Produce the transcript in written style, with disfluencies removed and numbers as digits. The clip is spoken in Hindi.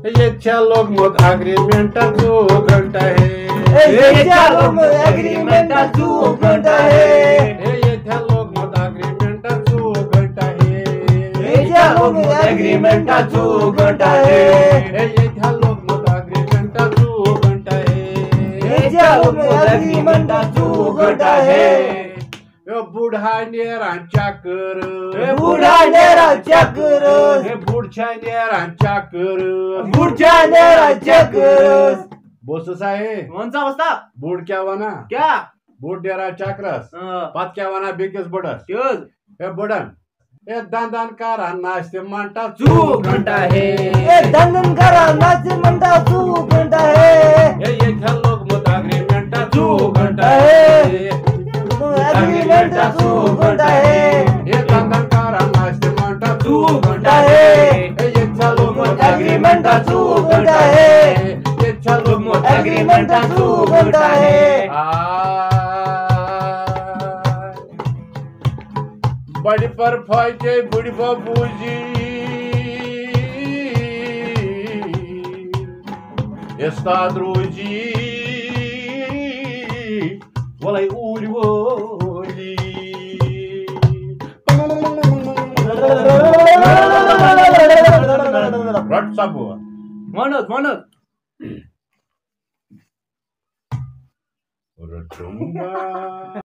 येच्या लोकमत अग्रीमेंटाचो घंटा हे येच्या लोकमत अग्रीमेंटाचो घंटा हे येच्या लोकमत अग्रीमेंटाचो घंटा हे येच्या लोकमत अग्रीमेंटाचो घंटा हे येच्या लोकमत अग्रीमेंटाचो घंटा हे येच्या लोकमत अग्रीमेंटाचो घंटा हे बुढाणेरांच्या कर बुढाणेरांच्या कर बुढच्या नेरांच्या कर बुढच्या नेरांच्या कर बोस साहेब कौन सा बस्ता बूढ़ क्या वना क्या बूढ़ डेरा चक्रस पत क्या वना बिकस बड़स क्यों ए बड़न ए दंदन करा नाचते मंटा चू घंटा है ए दंदन करा नाच मंटा चू घंटा है ये लोग मत अग्रीमेंटा चू घंटा है अग्रीमेंटा चू घंटा है ये दंदन करा नाचते मंटा चू घंटा है ये लोग मत अग्रीमेंटा चू घंटा है ये लोग मत अग्रीमेंटा चू घंटा है बड़ी पर फायदे बुढ़ी बाबूजी Estad ruji walai uli woli Rat sabu Manat Ratumba